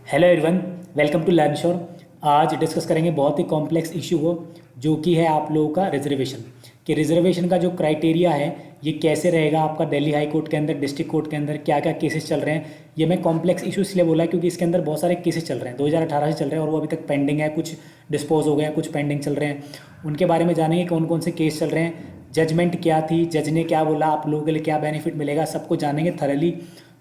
Hello everyone, welcome to Learn Sure. आज discuss करेंगे बहुत ही कॉम्प्लेक्स इशू को, जो कि है आप लोगों का रिजर्वेशन। कि रिजर्वेशन का जो क्राइटेरिया है ये कैसे रहेगा आपका दिल्ली हाई कोर्ट के अंदर, डिस्ट्रिक्ट कोर्ट के अंदर क्या क्या केसेस चल रहे हैं। ये मैं कॉम्प्लेक्स इशू इसलिए बोला क्योंकि इसके अंदर बहुत सारे केसेस चल रहे हैं, 2018 से चल रहे हैं और वो अभी तक पेंडिंग है। कुछ डिस्पोज हो गए हैं, कुछ पेंडिंग चल रहे हैं। उनके बारे में जानेंगे कौन कौन से केस चल रहे हैं, जजमेंट क्या थी, जज ने क्या बोला, आप लोगों के लिए क्या बेनिफिट मिलेगा, सबको जानेंगे थरली।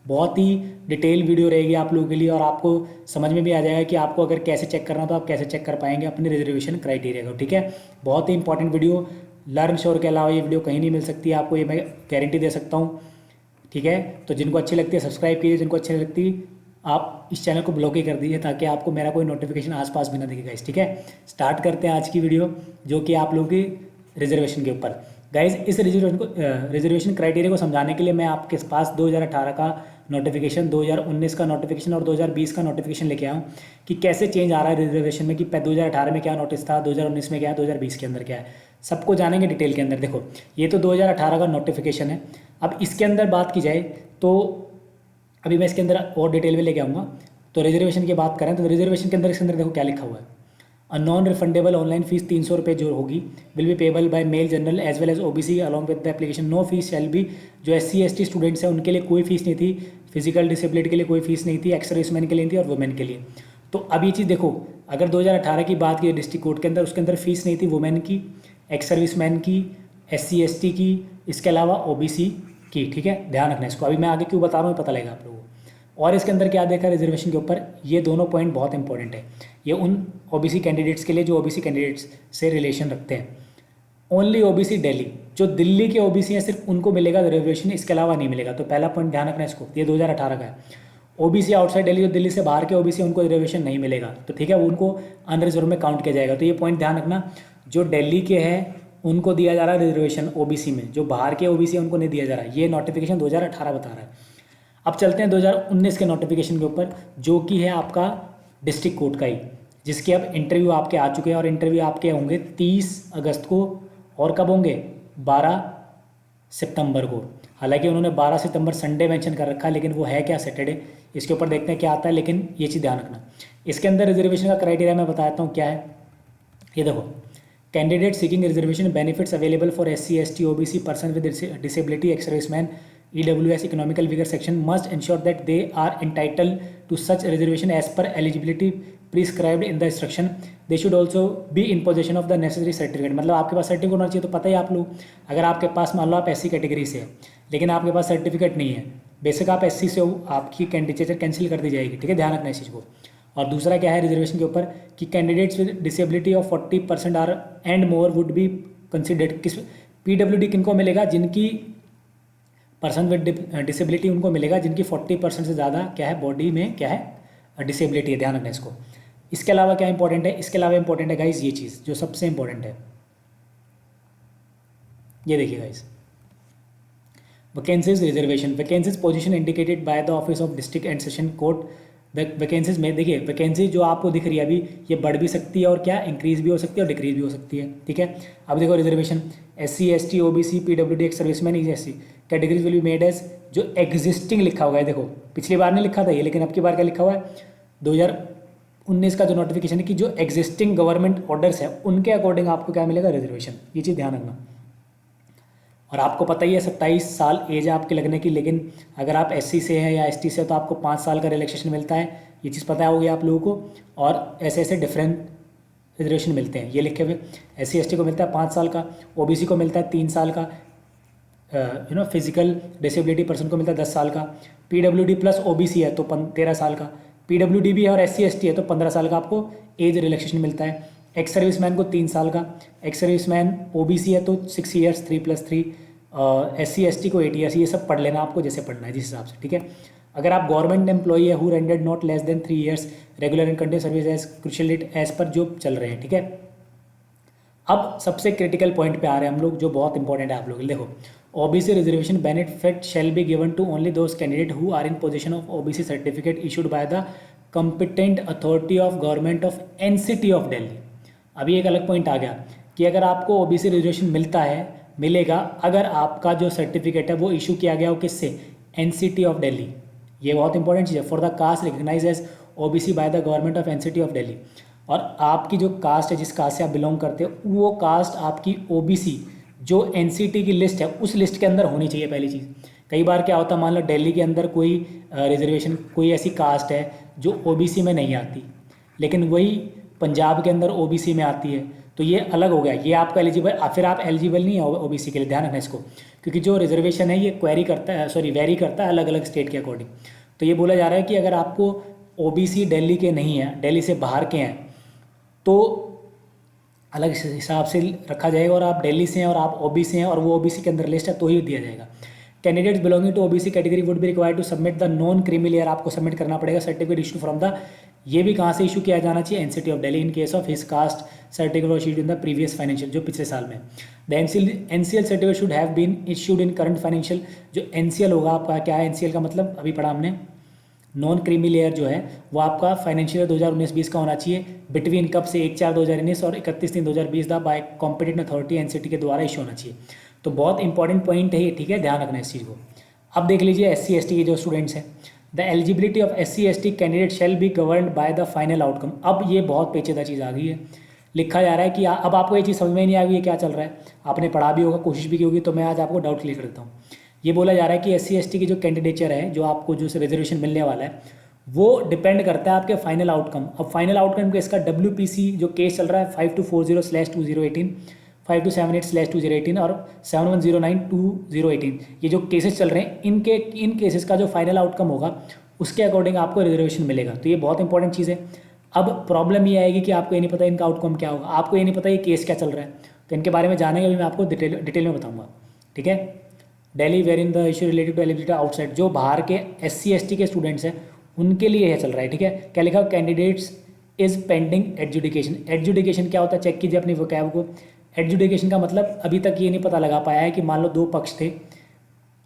बहुत ही डिटेल वीडियो रहेगी आप लोगों के लिए और आपको समझ में भी आ जाएगा कि आपको अगर कैसे चेक करना तो आप कैसे चेक कर पाएंगे अपने रिजर्वेशन क्राइटेरिया को। ठीक है, बहुत ही इंपॉर्टेंट वीडियो। लर्न श्योर के अलावा ये वीडियो कहीं नहीं मिल सकती है आपको, ये मैं गारंटी दे सकता हूँ। ठीक है, तो जिनको अच्छी लगती है सब्सक्राइब कीजिए, जिनको अच्छी नहीं लगती आप इस चैनल को ब्लॉक ही कर दीजिए ताकि आपको मेरा कोई नोटिफिकेशन आसपास भी ना दिखेगा। ठीक है, स्टार्ट करते हैं आज की वीडियो जो कि आप लोगों की रिजर्वेशन के ऊपर। गाइज, इस रिजर्वेशन क्राइटेरिया को समझाने के लिए मैं आपके पास 2018 का नोटिफिकेशन, 2019 का नोटिफिकेशन और 2020 का नोटिफिकेशन लेके आया हूँ कि कैसे चेंज आ रहा है रिजर्वेशन में, कि 2018 में क्या नोटिस था, 2019 में क्या है, 2020 के अंदर क्या है, सबको जानेंगे डिटेल के अंदर। देखो, ये तो 2018 का नोटिफिकेशन है। अब इसके अंदर बात की जाए तो अभी मैं इसके अंदर और डिटेल में लेके आऊँगा। तो रिजर्वेशन की बात करें तो रिजर्वेशन के अंदर देखो क्या लिखा हुआ है। नॉन रिफंडेबल ऑनलाइन फीस 300 रुपये जो होगी will be payable by male general as well as OBC along with the application. No fees shall be. जो SC ST स्टूडेंट्स हैं उनके लिए कोई फीस नहीं थी, फिजिकल डिसेबिलिटी के लिए कोई फीस नहीं थी, एक्स सर्विसमैन के लिए नहीं थी और वुमेन के लिए। तो अब ये चीज़ देखो, अगर 2018 की बात की डिस्ट्रिक्ट कोर्ट के अंदर, उसके अंदर फीस नहीं थी वुमेन की, एक्स सर्विसमैन की, SC ST की, इसके अलावा OBC की। ठीक है, ध्यान रखना इसको। अभी मैं आगे क्यों बता रहा हूँ पता लगेगा आप लोगों को। और इसके अंदर क्या देखा रिजर्वेशन के ऊपर, ये दोनों पॉइंट बहुत इंपॉर्टेंट है। ये उन OBC कैंडिडेट्स के लिए जो OBC कैंडिडेट्स से रिलेशन रखते हैं। ओनली OBC दिल्ली, जो दिल्ली के OBC हैं सिर्फ उनको मिलेगा रिजर्वेशन, इसके अलावा नहीं मिलेगा। तो पहला पॉइंट ध्यान रखना इसको, ये 2018 का है। OBC आउटसाइड दिल्ली, जो दिल्ली से बाहर के OBC उनको रिजर्वेशन नहीं मिलेगा। तो ठीक है, वो उनको अनरिजर्व में काउंट किया जाएगा। तो ये पॉइंट ध्यान रखना, जो दिल्ली के हैं उनको दिया जा रहा है रिजर्वेशन OBC में, जो बाहर के OBC है उनको नहीं दिया जा रहा है। ये नोटिफिकेशन 2018 बता रहा है। अब चलते हैं 2019 के नोटिफिकेशन के ऊपर, जो कि है आपका डिस्ट्रिक्ट कोर्ट का ही, जिसके अब इंटरव्यू आपके आ चुके हैं और इंटरव्यू आपके होंगे 30 अगस्त को। और कब होंगे? 12 सितंबर को। हालांकि उन्होंने 12 सितंबर संडे मेंशन कर रखा है, लेकिन वो है क्या, सैटरडे। इसके ऊपर देखते हैं क्या आता है, लेकिन ये चीज़ ध्यान रखना। इसके अंदर रिजर्वेशन का क्राइटेरिया मैं बताता हूँ क्या है। ये देखो, candidate seeking reservation benefits available for SC ST OBC person with disability, ex serviceman, EWS economical weaker section must ensure that they are entitled to such reservation as per eligibility prescribed in the instruction. They should also be in possession of the necessary certificate. मतलब आपके पास certificate होना चाहिए। तो पता ही आप लोग, अगर आपके पास मान लो आप SC कैटेगरी से है लेकिन आपके पास सर्टिफिकेट नहीं है, बेशक आप SC से हो, आपकी कैंडिडेचर कैंसिल कर दी जाएगी। ठीक है, ध्यान रखना इस चीज़ को। और दूसरा क्या है रिजर्वेशन के ऊपर, कि candidates with disability of 40% are and more would be considered. किस PWD किनको मिलेगा? जिनकी पर्सन विद डिसेबिलिटी उनको मिलेगा जिनकी 40% से ज़्यादा क्या है, बॉडी में क्या है, डिसेबिलिटी है। ध्यान रखना इसको। इसके अलावा क्या इंपॉर्टेंट है, इसके अलावा इंपॉर्टेंट है गाइज ये चीज़ जो सबसे इंपॉर्टेंट है। ये देखिए guys, vacancies reservation, vacancies position indicated by the office of district and session court. Vacancies में देखिए, वैकेंसी जो आपको दिख रही है अभी, ये बढ़ भी सकती है और क्या इंक्रीज भी हो सकती है और डिक्रीज भी हो सकती है। ठीक है, अब देखो reservation SC ST OBC PWD ex serviceman ESC categories will be made as, जो एग्जिस्टिंग लिखा हुआ है। देखो, पिछली बार नहीं लिखा था ये, लेकिन अब की बार क्या लिखा हुआ है, 2019 का जो नोटिफिकेशन है, कि जो एग्जिस्टिंग गवर्नमेंट ऑर्डर्स है उनके अकॉर्डिंग आपको क्या मिलेगा, रिजर्वेशन। ये चीज़ ध्यान रखना। और आपको पता ही है 27 साल एज है आपके लगने की, लेकिन अगर आप SC से हैं या ST से तो आपको 5 साल का रिलैक्सेशन मिलता है। ये चीज़ पता होगी आप लोगों को। और ऐसे ऐसे डिफरेंट रिजर्वेशन मिलते हैं, ये लिखे हुए। SC ST को मिलता है 5 साल का, OBC को मिलता है 3 साल का, फिजिकल डिसेबिलिटी पर्सन को मिलता है 10 साल का, PWD प्लस OBC है तो 13 साल का, PWD भी है और SC ST है तो 15 साल का आपको एज रिलैक्सेशन मिलता है। एक्स सर्विसमैन को 3 साल का, एक्स सर्विसमैन OBC है तो 6 ईयर्स 3+3, SC ST को 8 ईयर्स। ये सब पढ़ लेना आपको जैसे पढ़ना है जिस हिसाब से। ठीक है, अगर आप गवर्नमेंट एम्प्लॉई है who rendered not less than 3 years regular and continuous service as crucial date as per जो चल रहे हैं। ठीक है, अब सबसे क्रिटिकल पॉइंट पे आ रहे हैं हम लोग, जो बहुत इंपॉर्टेंट है आप लोग। देखो, OBC reservation benefit shall be given to only those candidate who are in position of OBC certificate issued by the competent authority of government of NCT of Delhi. अभी एक अलग पॉइंट आ गया कि अगर आपको OBC रिजर्वेशन मिलेगा अगर आपका जो सर्टिफिकेट है वो इशू किया गया हो किससे, NCT ऑफ दिल्ली। ये बहुत इंपॉर्टेंट चीज़ है। For the caste recognize as OBC by the government of NCT of Delhi. और आपकी जो कास्ट है, जिस कास्ट से आप बिलोंग करते हो, वो कास्ट आपकी ओबीसी जो एनसीटी की लिस्ट है उस लिस्ट के अंदर होनी चाहिए। पहली चीज़, कई बार क्या होता है, मान लो दिल्ली के अंदर कोई रिजर्वेशन, कोई ऐसी कास्ट है जो ओबीसी में नहीं आती, लेकिन वही पंजाब के अंदर ओबीसी में आती है, तो ये अलग हो गया, ये आपका एलिजिबल, फिर आप एलिजिबल नहीं है ओबीसी के लिए। ध्यान रखना इसको, क्योंकि जो रिजर्वेशन है ये वेरी करता है अलग अलग स्टेट के अकॉर्डिंग। तो ये बोला जा रहा है कि अगर आपको ओबीसी दिल्ली के नहीं है, दिल्ली से बाहर के हैं, तो अलग हिसाब से रखा जाएगा, और आप दिल्ली से हैं और आप ओबीसी हैं और वो ओबीसी के अंदर लिस्ट है तो ही दिया जाएगा। Candidates belonging to OBC category would be required to submit the non creamy layer, आपको सबमिट करना पड़ेगा सर्टिफिकेट इशू फ्रॉम द, ये भी कहाँ से इशू किया जाना चाहिए, NCT of Delhi, in case of his caste certificate was issued in the previous financial, जो पिछले साल में। The NCL certificate should have been issued in current financial, जो एनसीएल होगा आपका, क्या है एनसीएल का मतलब, अभी पढ़ा हमने, नॉन क्रीमी लेयर जो है वो आपका फाइनेंशियल 2019-20 का होना चाहिए, बिटवीन कब से 1/4/2019 और 31/3/2020 the by competent authority NCT के द्वारा इशू होना चाहिए। तो बहुत इंपॉर्टेंट पॉइंट है ये, ठीक है, ध्यान रखना इस चीज़ को। अब देख लीजिए SC/ST के जो स्टूडेंट्स हैं, the eligibility of SC/ST candidate shall be governed by the final outcome. अब ये बहुत पेचीदा चीज़ आ गई है, लिखा जा रहा है कि अब आपको ये चीज़ समझ में नहीं आ गई है क्या चल रहा है, आपने पढ़ा भी होगा, कोशिश भी की होगी, तो मैं आज आपको डाउट क्लियर कर देता हूँ। ये बोला जा रहा है कि SC/ST की जो कैंडिडेचर है, जो आपको जो रिजर्वेशन मिलने वाला है, वो डिपेंड करता है आपके फाइनल आउटकम। अब फाइनल आउटकम का इसका WPC जो केस चल रहा है 5240/2018, 5278/2018 और 7109/2018, ये जो केसेस चल रहे हैं, इन केसेस का जो फाइनल आउटकम होगा उसके अकॉर्डिंग आपको रिजर्वेशन मिलेगा। तो ये बहुत इंपॉर्टेंट चीज़ है। अब प्रॉब्लम ये आएगी कि आपको ये नहीं पता इनका आउटकम क्या होगा, आपको ये नहीं पता ये केस क्या चल रहा है, तो इनके बारे में जानेंगे, अभी मैं आपको डिटेल में बताऊँगा, ठीक है। Delhi where in the issue related to eligibility outside, जो बाहर के SC/ST के स्टूडेंट्स हैं उनके लिए यह चल रहा है, ठीक है। क्या लिखा, candidates is pending adjudication. Adjudication क्या होता है, चेक कीजिए अपनी वोकैब को। एडजुडिकेशन का मतलब अभी तक ये नहीं पता लगा पाया है कि मान लो 2 पक्ष थे,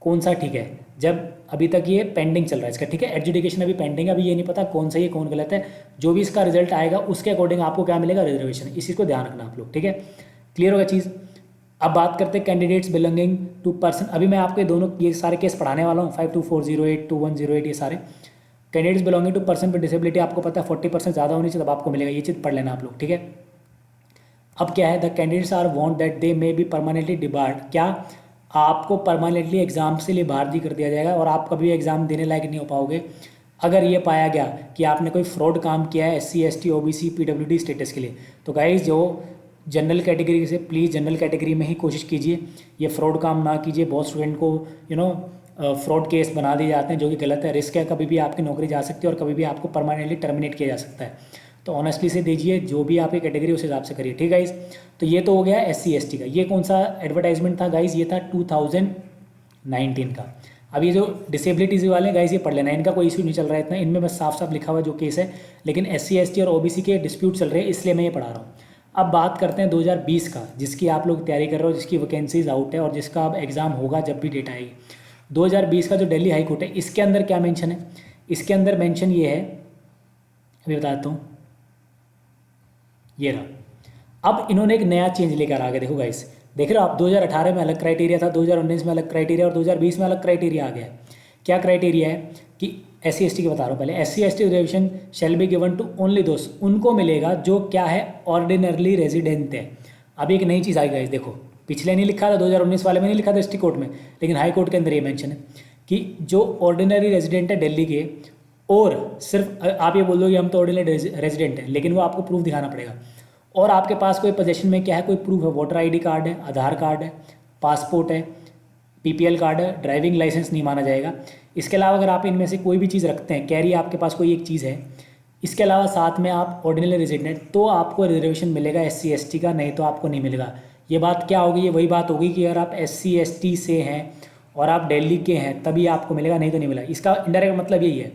कौन सा ठीक है, जब अभी तक ये पेंडिंग चल रहा है इसका, ठीक है। एडजुडिकेशन अभी पेंडिंग है, अभी ये नहीं पता कौन सही है कौन गलत है, जो भी इसका रिजल्ट आएगा उसके अकॉर्डिंग आपको क्या मिलेगा, रिजर्वेशन। इसी को ध्यान रखना आप लोग, ठीक है, क्लियर होगा चीज़। अब बात करते हैं कैंडिडेट्स बिलोंगिंग टू पर्सन, अभी मैं आपको दोनों ये सारे केस पढ़ाने वाला हूँ, 5240/8, 2108, ये सारे candidates belonging to person with disability, आपको पता है 40% ज़्यादा होनी चाहिए तब आपको मिलेगा, ये चीज़ पढ़ लेना आप लोग, ठीक है। अब क्या है, the candidates are want that they may be permanently debarred, क्या आपको परमानेंटली एग्जाम से लिए बाहर कर दिया जाएगा और आप कभी एग्जाम देने लायक नहीं हो पाओगे अगर ये पाया गया कि आपने कोई फ्रॉड काम किया है SC/ST OBC PWD स्टेटस के लिए। तो गाइज जो जनरल कैटेगरी से, प्लीज़ जनरल कैटेगरी में ही कोशिश कीजिए, ये फ्रॉड काम ना कीजिए। बहुत स्टूडेंट को फ्रॉड केस बना दिए जाते हैं, जो कि गलत है, रिस्क है, कभी भी आपकी नौकरी जा सकती है और कभी भी आपको परमानेंटली टर्मिनेट किया जा सकता है। तो ऑनेस्टली से दीजिए, जो भी आपकी कैटेगरी उस हिसाब से करिए, ठीक है गाइज। तो ये तो हो गया SC/ST का। ये कौन सा एडवर्टाइजमेंट था गाइज, ये था 2019 का। अब ये जो डिसेबिलिटीज़ वाले हैं गाइज, ये पढ़ लेना, इनका कोई इशू नहीं चल रहा है इतना, इनमें बस साफ साफ लिखा हुआ जो केस है, लेकिन SC/ST और OBC के डिस्प्यूट चल रहे हैं, इसलिए मैं ये पढ़ा रहा हूँ। अब बात करते हैं 2020 का, जिसकी आप लोग तैयारी कर रहे हो, जिसकी वैकेंसीज आउट है और जिसका अब एग्ज़ाम होगा जब भी डेट आएगी। 2020 का जो दिल्ली हाई कोर्ट है, इसके अंदर क्या मेंशन है, इसके अंदर मेंशन ये है, अभी बताता हूँ, ये रहा। अब इन्होंने एक नया चेंज लेकर आ गए, देखो गाइस, देख रहे हो आप, 2018 में अलग क्राइटेरिया था, 2019 में अलग क्राइटेरिया और 2020 में अलग क्राइटेरिया आ गया है। क्या क्राइटेरिया है कि SC/ST के बता रहा हूँ पहले, SC/ST reservation shall be given to only those, उनको मिलेगा जो क्या है, ऑर्डिनरली रेजिडेंट है। अब एक नई चीज़ आई गाइस, देखो पिछले नहीं लिखा था, 2019 वाले में नहीं लिखा था डिस्ट्रिक्ट कोर्ट में, लेकिन हाई कोर्ट के अंदर ये मेंशन है कि जो ऑर्डिनरी रेजिडेंट है दिल्ली के, और सिर्फ आप ये बोल दो कि हम तो ऑर्डिनरी रेजिडेंट हैं, लेकिन वो आपको प्रूफ दिखाना पड़ेगा, और आपके पास कोई पोजेशन में क्या है, कोई प्रूफ है, वोटर ID कार्ड है, आधार कार्ड है, पासपोर्ट है, PPL कार्ड है, ड्राइविंग लाइसेंस नहीं माना जाएगा। इसके अलावा अगर आप इनमें से कोई भी चीज़ रखते हैं, कैरी आपके पास कोई एक चीज़ है, इसके अलावा साथ में आप ऑर्डिनरी रेजिडेंट, तो आपको रिजर्वेशन मिलेगा SC/ST का, नहीं तो आपको नहीं मिलेगा। ये बात क्या होगी, ये वही बात होगी कि अगर आप SC/ST से हैं और आप दिल्ली के हैं तभी आपको मिलेगा, नहीं तो नहीं मिलेगा। इसका इनडायरेक्ट मतलब यही है,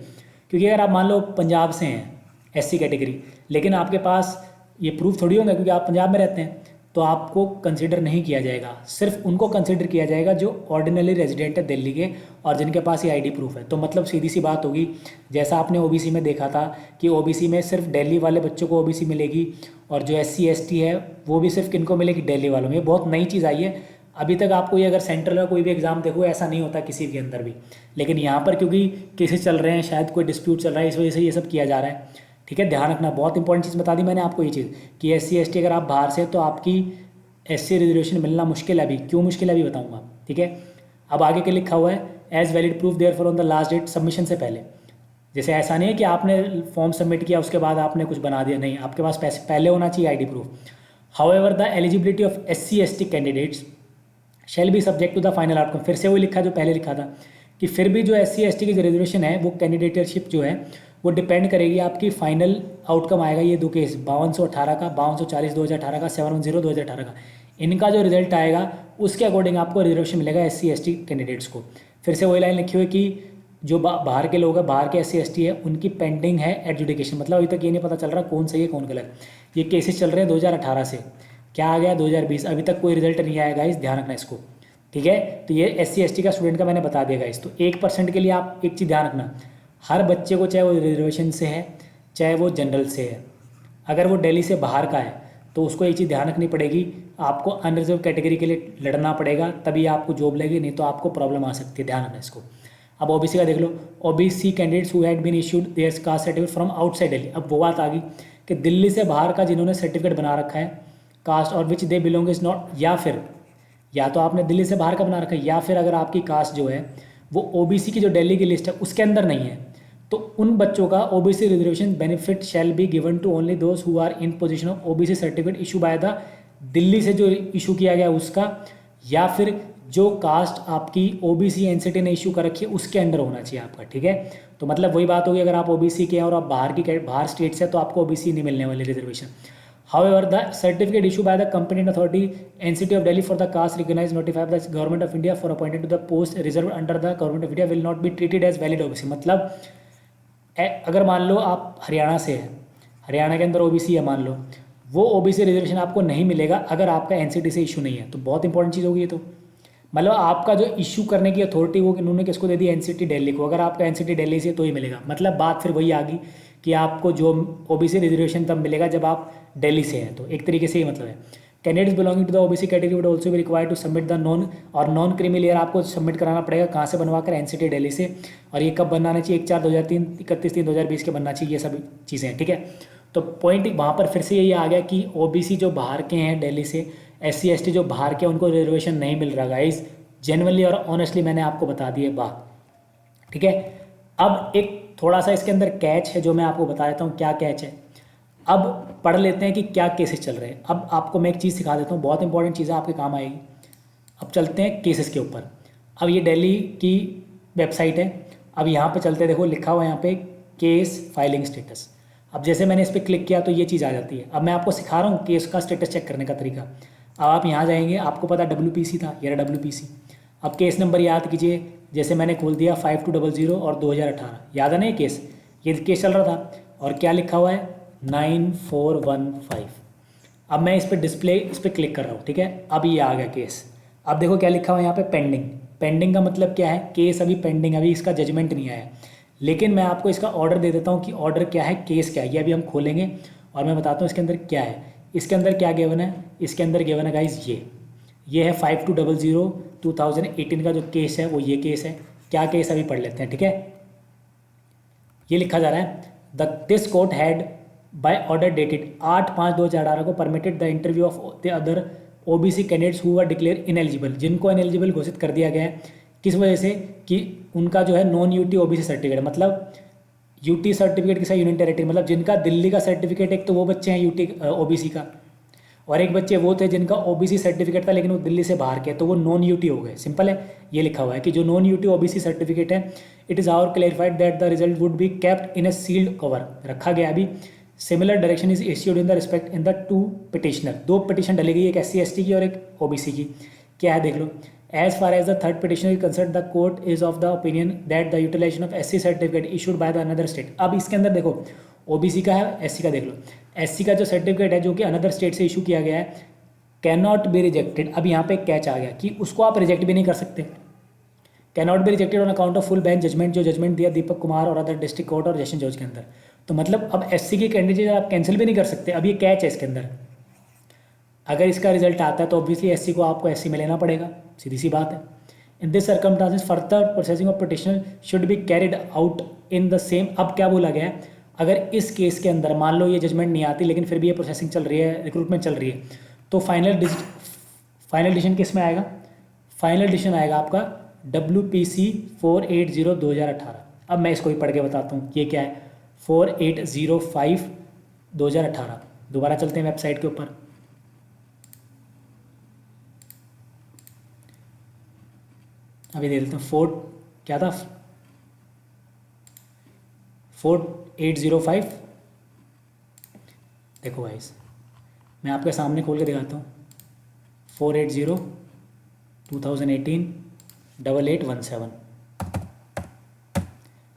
क्योंकि अगर आप मान लो पंजाब से हैं SC कैटेगरी, लेकिन आपके पास ये प्रूफ थोड़ी होगा क्योंकि आप पंजाब में रहते हैं, तो आपको कंसिडर नहीं किया जाएगा, सिर्फ उनको कंसिडर किया जाएगा जो ऑर्डिनरी रेजिडेंट है दिल्ली के और जिनके पास ये ID प्रूफ है। तो मतलब सीधी सी बात होगी, जैसा आपने OBC में देखा था कि OBC में सिर्फ दिल्ली वाले बच्चों को OBC मिलेगी और जो SC/ST है वो भी सिर्फ किनको मिलेगी, दिल्ली वालों में। ये बहुत नई चीज़ आई है, अभी तक आपको ये अगर सेंट्रल का कोई भी एग्जाम देखो ऐसा नहीं होता किसी के अंदर भी, लेकिन यहाँ पर क्योंकि केसेस चल रहे हैं, शायद कोई डिस्प्यूट चल रहा है, इस वजह से ये सब किया जा रहा है। ठीक है, ध्यान रखना, बहुत इंपॉर्टेंट चीज़ बता दी मैंने आपको ये चीज़ कि SC ST अगर आप बाहर से तो आपकी SC रिजर्वेशन मिलना मुश्किल है। अभी क्यों मुश्किल है अभी बताऊँगा। ठीक है, अब आगे क्या लिखा हुआ है, as valid proof there for on the last date submission से पहले। जैसे ऐसा नहीं है कि आपने फॉर्म सबमिट किया उसके बाद आपने कुछ बना दिया, नहीं, आपके पास पैसे पहले होना चाहिए ID proof. However the eligibility of SC ST candidates shall be subject to the final outcome. फिर से वही लिखा जो पहले लिखा था कि फिर भी जो SC ST की जो रिजर्वेशन है वो कैंडिडेटशिप जो है वो डिपेंड करेगी, आपकी फाइनल आउटकम आएगा ये दो केस 5218 का, 5240 2018 का, 710 2018 का, इनका जो रिजल्ट आएगा उसके अकॉर्डिंग आपको रिजर्वेशन मिलेगा SC ST कैंडिडेट्स को। फिर से वही लाइन लिखी हुई कि जो बाहर के लोग हैं, बाहर के SC ST है, उनकी पेंडिंग है एडजुडिकेशन, मतलब अभी तक ये नहीं पता चल रहा कौन सही है कौन गलत। ये केसेस चल रहे हैं 2018 से, क्या आ गया 2020, अभी तक कोई रिजल्ट नहीं आएगा, इस ध्यान रखना इसको। ठीक है, तो ये SC ST का स्टूडेंट का मैंने बता दिया गाइस। तो 1% के लिए आप एक चीज़ ध्यान रखना, हर बच्चे को, चाहे वो रिजर्वेशन से है चाहे वो जनरल से है, अगर वो दिल्ली से बाहर का है तो उसको एक चीज़ ध्यान रखनी पड़ेगी, आपको अनरिजर्व कैटेगरी के लिए लड़ना पड़ेगा, तभी आपको जॉब लगेगी, नहीं तो आपको प्रॉब्लम आ सकती है, ध्यान रखना इसको। अब OBC का देख लो, OBC candidates who had been issued their caste certificate from outside Delhi. अब वो बात आ गई कि दिल्ली से बाहर का जिन्होंने सर्टिफिकेट बना रखा है कास्ट और विच दे बिलोंग इज नॉट, या फिर या तो आपने दिल्ली से बाहर का बना रखा है, या फिर अगर आपकी कास्ट जो है वो OBC की जो दिल्ली की लिस्ट है उसके अंदर नहीं है, तो उन बच्चों का OBC reservation benefit shall be given to only those who are in position of OBC certificate issue by the Delhi से जो इशू किया गया उसका, या फिर जो कास्ट आपकी OBC NCT ने इशू कर रखी है उसके अंडर होना चाहिए आपका। ठीक है, तो मतलब वही बात होगी, अगर आप OBC के हैं और आप बाहर स्टेट से, तो आपको OBC नहीं मिलने वाली reservation. However, the certificate issued by the competent authority NCT of Delhi for the caste recognized notified by the Government of India for appointed to the post reserved under the Government of India will not be treated as valid OBC। मतलब अगर मान लो आप हरियाणा से है, हरियाणा के अंदर OBC है मान लो, वो OBC रिजर्वेशन आपको नहीं मिलेगा अगर आपका NCT से इशू नहीं है। तो बहुत इंपॉर्टेंट चीज़ होगी ये, तो मतलब आपका जो इशू करने की अथॉरिटी वो उन्होंने किसको दे दी, NCT दिल्ली को। अगर आपका NCT दिल्ली से तो ही मिलेगा, मतलब बात फिर वही आ गई कि आपको जो OBC रिजर्वेशन तब मिलेगा जब आप दिल्ली से हैं, तो एक तरीके से ही मतलब है। Candidates belonging to the OBC category would also be required to submit the non creamy layer आपको सबमिट कराना पड़ेगा, कहाँ से बनवा कर, NCT दिल्ली से। और ये कब बनाना चाहिए, 1/4/2003, 31/3/2020 के बनना चाहिए, ये सब चीज़ें हैं। ठीक है, तो पॉइंट वहाँ पर फिर से यही आ गया कि OBC जो बाहर के हैं दिल्ली से, SC ST जो बाहर के उनको रिजर्वेशन नहीं मिल रहा गाइस, जेन्युइनली और ऑनेस्टली मैंने आपको बता दी है बात। ठीक है, अब एक थोड़ा सा इसके अंदर कैच है जो मैं आपको बता देता हूँ क्या कैच है। अब पढ़ लेते हैं कि क्या केसेस चल रहे हैं। अब आपको मैं एक चीज़ सिखा देता हूँ, बहुत इंपॉर्टेंट चीज़ है, आपके काम आएगी। अब चलते हैं केसेस के ऊपर। अब ये दिल्ली की वेबसाइट है, अब यहाँ पे चलते, देखो लिखा हुआ है यहाँ पे केस फाइलिंग स्टेटस। अब जैसे मैंने इस पर क्लिक किया तो ये चीज़ आ जाती है। अब मैं आपको सिखा रहा हूँ केस का स्टेटस चेक करने का तरीका। अब आप यहाँ जाएंगे, आपको पता WPC था, ये रहा WPC। अब केस नंबर याद कीजिए, जैसे मैंने खोल दिया 5200 और 2018, याद है ना ये केस चल रहा था, और क्या लिखा हुआ है 9415। अब मैं इस पर क्लिक कर रहा हूँ। ठीक है, अब ये आ गया केस। अब देखो क्या लिखा हुआ है यहाँ पे, पेंडिंग का मतलब क्या है, केस अभी पेंडिंग, अभी इसका जजमेंट नहीं आया। लेकिन मैं आपको इसका ऑर्डर दे देता हूँ कि ऑर्डर क्या है, केस क्या है, ये अभी हम खोलेंगे और मैं बताता हूँ इसके अंदर क्या है। इसके अंदर क्या गिवन है, इसके अंदर गिवन है गाइज ये है 5200 2018 का जो केस है वो ये केस है। क्या केस अभी पढ़ लेते हैं। ठीक है, ये लिखा जा रहा है this court had by order dated 8/5/2018 को permitted the interview of the other OBC candidates who were declare ineligible, जिनको इनएलिजिबल घोषित कर दिया गया है। किस वजह से, कि उनका जो है नॉन UT OBC सर्टिफिकेट, मतलब UT सर्टिफिकेट के साथ यूनियन टेरिटरी, मतलब जिनका दिल्ली का सर्टिफिकेट, एक तो वो बच्चे हैं UT OBC का, और एक बच्चे वो थे जिनका OBC सर्टिफिकेट था लेकिन वो दिल्ली से बाहर के, तो वो नॉन UT हो गए। सिंपल है, ये लिखा हुआ है कि जो नॉन UT OBC सर्टिफिकेट है, it is our clarified that the result would be kept in a sealed cover, रखा गया अभी। Similar direction is issued in the respect in the 2 petitioner, 2 petition डली गई, एक SC ST की और एक OBC की। क्या है देख लो, as far as the third petitioner is concern the court is of the opinion that the utilisation of SC certificate issued by the another state. अब इसके अंदर देखो OBC का है, SC का देख लो। SC का जो सर्टिफिकेट है जो कि अनदर स्टेट से इशू किया गया है, कैन नॉट बी रिजेक्टेड। अब यहाँ पे कैच आ गया कि उसको आप रिजेक्ट भी नहीं कर सकते। Can not be rejected on account of full bench judgement, जो जजमेंट दिया दीपक कुमार और अदर डिस्ट्रिक्ट कोर्ट और सेशन जज के अंदर। तो मतलब अब SC की कैंडिडेट आप कैंसिल भी नहीं कर सकते। अब ये कैच है इसके अंदर, अगर इसका रिजल्ट आता है तो ऑब्वियसली एससी को आपको एससी में लेना पड़ेगा, सीधी सी बात है। In this circumstances further processing of petitioner should be carried out in the same. अब क्या बोला गया है, अगर इस केस के अंदर मान लो ये जजमेंट नहीं आती लेकिन फिर भी ये प्रोसेसिंग चल रही है, रिक्रूटमेंट चल रही है, तो फाइनल डिसीजन किस में आएगा? फाइनल डिसीजन आएगा आपका WPC 480/2018। अब मैं इसको ही पढ़ के बताता हूँ ये क्या है, 4805/2018। दोबारा चलते हैं वेबसाइट के ऊपर। अभी दे देते हैं क्या था 4805। देखो गाइस मैं आपके सामने खोल के दिखाता हूँ, 480/2018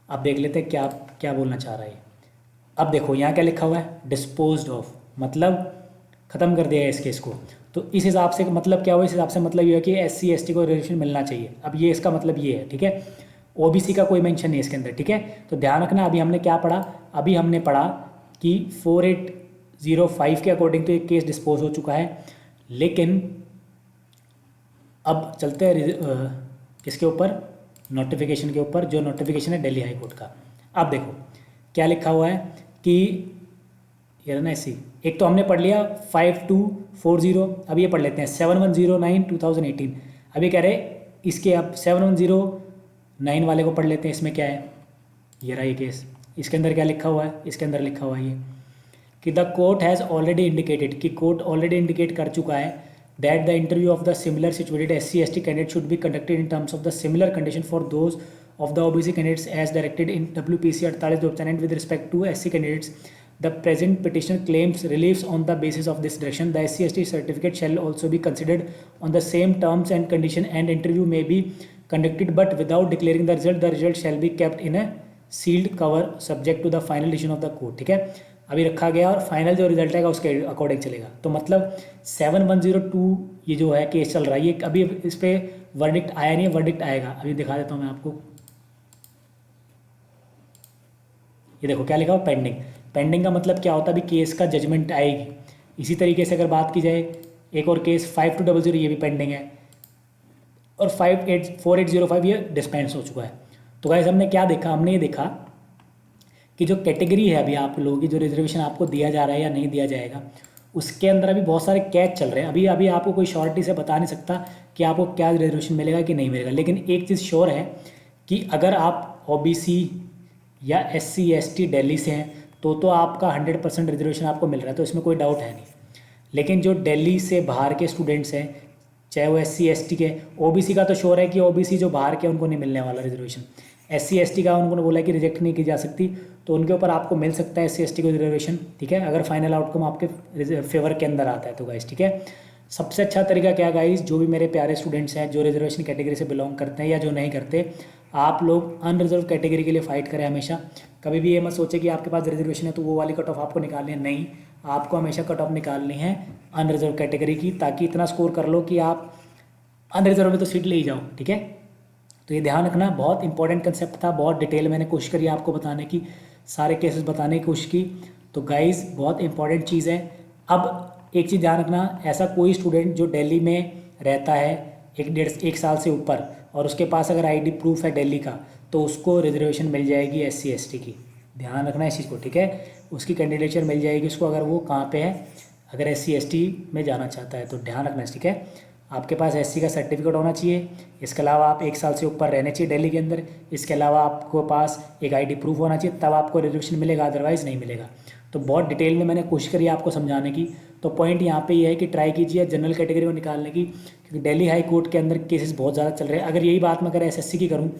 अब देख लेते हैं क्या क्या बोलना चाह रहा है। अब देखो यहाँ क्या लिखा हुआ है, डिस्पोज्ड ऑफ, मतलब ख़त्म कर दिया है इस केस को। तो इस हिसाब से मतलब क्या हुआ, इस हिसाब से मतलब ये है कि SC ST को रिजर्वेशन मिलना चाहिए। अब ये इसका मतलब ये है, ठीक है। OBC का कोई मेंशन नहीं इसके अंदर, ठीक है। तो ध्यान रखना, अभी हमने क्या पढ़ा, अभी हमने पढ़ा कि 4805 के अकॉर्डिंग तो एक केस डिस्पोज हो चुका है, लेकिन अब चलते हैं किसके ऊपर, नोटिफिकेशन के ऊपर, जो नोटिफिकेशन है दिल्ली हाई कोर्ट का। अब देखो क्या लिखा हुआ है कि ये ना ऐसी, एक तो हमने पढ़ लिया 5240, अब ये पढ़ लेते हैं 7109/2018। अभी कह रहे इसके अब 7109 वाले को पढ़ लेते हैं। इसमें क्या है, ये रहा ये केस, इसके अंदर क्या लिखा हुआ है, इसके अंदर लिखा हुआ है ये कि the court has already indicated, कि कोर्ट ऑलरेडी इंडिकेट कर चुका है that the interview of the similar situated SC ST candidate should be conducted in terms of the similar condition for those of the OBC candidates as directed in WPC 48/2018 and with respect to SC candidates. The present petitioner claims reliefs on the basis of this direction. The SC ST certificate shall also be considered on the same terms and condition, and interview may be conducted but without declaring the result. The result shall be kept in a sealed cover subject to the final decision of the court. ठीक है, अभी रखा गया और final जो result आएगा उसके according चलेगा। तो मतलब 7102 ये जो है केस चल रहा है, ये अभी इस पर वर्डिक्ट आया नहीं है, वर्डिक्ट आएगा, अभी दिखा देता हूँ मैं आपको। ये देखो क्या लिखा हुआ, पेंडिंग। पेंडिंग का मतलब क्या होता है, अभी केस का जजमेंट आएगी। इसी तरीके से अगर बात की जाए एक और केस 5200, ये भी पेंडिंग है, और 4805 ये डिस्पेंस हो चुका है। तो गाइस हमने क्या देखा, हमने ये देखा कि जो कैटेगरी है अभी आप लोगों की, जो रिजर्वेशन आपको दिया जा रहा है या नहीं दिया जाएगा, उसके अंदर अभी बहुत सारे कैच चल रहे हैं। अभी आपको कोई श्योरिटी से बता नहीं सकता कि आपको क्या रिजर्वेशन मिलेगा कि नहीं मिलेगा, लेकिन एक चीज़ श्योर है कि अगर आप OBC या SC ST दिल्ली से हैं तो आपका 100% रिजर्वेशन आपको मिल रहा है, तो इसमें कोई डाउट है नहीं। लेकिन जो दिल्ली से बाहर के स्टूडेंट्स हैं, चाहे वो SC ST के, OBC का तो श्योर है कि OBC जो बाहर के उनको नहीं मिलने वाला रिजर्वेशन। SC ST का उन्होंने बोला कि रिजेक्ट नहीं की जा सकती, तो उनके ऊपर आपको मिल सकता है SC ST को रिजर्वेशन, ठीक है, अगर फाइनल आउटकम आपके फेवर के अंदर आता है तो गाइस, ठीक है। सबसे अच्छा तरीका क्या गाइस, जो भी मेरे प्यारे स्टूडेंट्स हैं जो रिजर्वेशन कैटेगरी से बिलोंग करते हैं या जो नहीं करते, आप लोग अनरिजर्व कैटेगरी के लिए फाइट करें हमेशा। कभी भी ये मत सोचे कि आपके पास रिजर्वेशन है तो वो वाली कट ऑफ आपको निकालनी है, नहीं, आपको हमेशा कट ऑफ निकालनी है अनरिजर्व कैटेगरी की, ताकि इतना स्कोर कर लो कि आप अनरिजर्व में तो सीट ले ही जाओ, ठीक है। तो ये ध्यान रखना, बहुत इंपॉर्टेंट कंसेप्ट था, बहुत डिटेल मैंने कोशिश करी आपको बताने की, सारे केसेस बताने की कोशिश की। तो गाइस बहुत इंपॉर्टेंट चीज़ है। अब एक चीज़ ध्यान रखना, ऐसा कोई स्टूडेंट जो दिल्ली में रहता है एक साल से ऊपर और उसके पास अगर ID प्रूफ है दिल्ली का, तो उसको रिजर्वेशन मिल जाएगी SC ST की। ध्यान रखना इस चीज़ को, ठीक है। उसकी कैंडिडेचर मिल जाएगी उसको, अगर वो कहाँ पे है, अगर SC ST में जाना चाहता है तो ध्यान रखना, ठीक है। आपके पास SC का सर्टिफिकेट होना चाहिए, इसके अलावा आप 1 साल से ऊपर रहने चाहिए दिल्ली के अंदर, इसके अलावा आपको पास एक ID प्रूफ होना चाहिए, तब आपको रिजर्वेशन मिलेगा, अदरवाइज़ नहीं मिलेगा। तो बहुत डिटेल में मैंने कोशिश करी आपको समझाने की। तो पॉइंट यहाँ पे ये है कि ट्राई कीजिए जनरल कैटेगरी को निकालने की, क्योंकि दिल्ली हाई कोर्ट के अंदर केसेस बहुत ज़्यादा चल रहे हैं। अगर यही बात मैं अगर SSC की करूँ,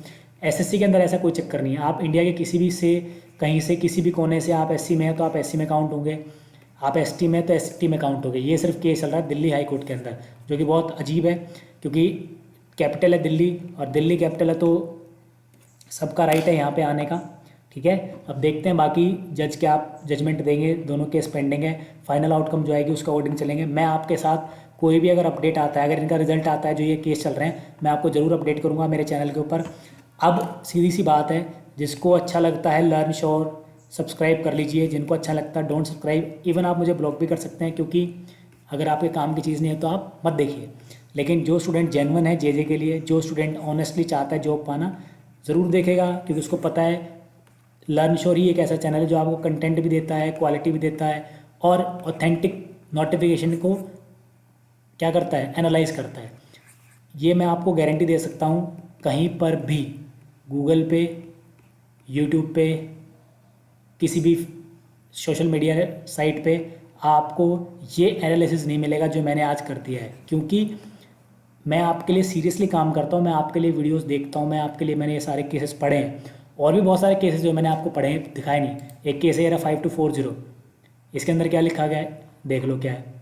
SSC के अंदर ऐसा कोई चक्कर नहीं है, आप इंडिया के किसी भी से, कहीं से, किसी भी कोने से आप SC में हैं तो आप SC में काउंट होंगे, आप ST में तो ST में काउंट होंगे। ये सिर्फ केस चल रहा है दिल्ली हाई कोर्ट के अंदर, जो कि बहुत अजीब है, क्योंकि कैपिटल है दिल्ली, और दिल्ली कैपिटल है तो सबका राइट है यहाँ पे आने का, ठीक है। अब देखते हैं बाकी जज क्या आप जजमेंट देंगे, दोनों केस पेंडिंग है, फाइनल आउटकम जो आएगी उसका अकॉर्डिंग चलेंगे। मैं आपके साथ कोई भी अगर अपडेट आता है, अगर इनका रिजल्ट आता है जो ये केस चल रहे हैं, मैं आपको ज़रूर अपडेट करूँगा मेरे चैनल के ऊपर। अब सीधी सी बात है, जिसको अच्छा लगता है लर्न श्योर सब्सक्राइब कर लीजिए, जिनको अच्छा लगता है डोंट सब्सक्राइब, इवन आप मुझे ब्लॉक भी कर सकते हैं, क्योंकि अगर आपके काम की चीज़ नहीं है तो आप मत देखिए। लेकिन जो स्टूडेंट जेन्युइन है जे के लिए, जो स्टूडेंट ऑनेस्टली चाहता है जॉब पाना, ज़रूर देखेगा, क्योंकि उसको पता है लर्न श्योर ही एक ऐसा चैनल है जो आपको कंटेंट भी देता है, क्वालिटी भी देता है और ऑथेंटिक नोटिफिकेशन को क्या करता है, एनालाइज करता है। ये मैं आपको गारंटी दे सकता हूँ, कहीं पर भी गूगल पे, यूट्यूब पे, किसी भी सोशल मीडिया साइट पे आपको ये एनालिसिस नहीं मिलेगा जो मैंने आज कर दिया है। क्योंकि मैं आपके लिए सीरियसली काम करता हूँ, मैं आपके लिए वीडियोस देखता हूँ, मैं आपके लिए, मैंने ये सारे केसेस पढ़े हैं और भी बहुत सारे केसेस जो मैंने आपको पढ़े हैं दिखाए नहीं। एक केस है यार 5240, इसके अंदर क्या लिखा गया है देख लो क्या है।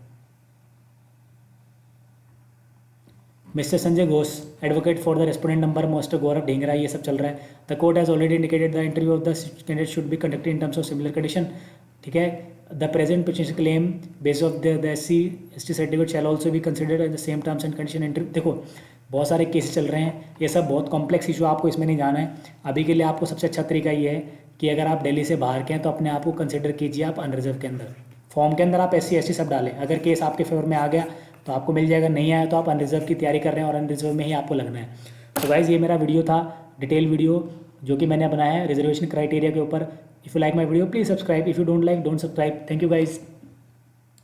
Mister Sanjay Ghosh advocate for the respondent number mister Gaurav Dhingra, ये सब चल रहा है। The court has already indicated the interview of the candidate should be conducted in terms of similar condition. ठीक है, the present petition claim based of the SC/ST certificate shall also be considered at the same terms and condition interview. देखो बहुत सारे cases चल रहे हैं, ये सब बहुत कॉम्प्लेक्स इशू, आपको इसमें नहीं जाना है। अभी के लिए आपको सबसे अच्छा तरीका ये है कि अगर आप दिल्ली से बाहर के हैं तो अपने आप को कंसिडर कीजिए आप अनरिजर्व के अंदर। फॉर्म के अंदर आप SC/ST सब डालें, अगर केस आपके फेवर में आ गया तो आपको मिल जाएगा, नहीं आया तो आप अनरिजर्व की तैयारी कर रहे हैं और अनरिजर्व में ही आपको लगना है। तो गाइज़ ये मेरा वीडियो था, डिटेल वीडियो जो कि मैंने बनाया है रिजर्वेशन क्राइटेरिया के ऊपर। If you like my video please subscribe, if you don't like don't subscribe. Thank you guys.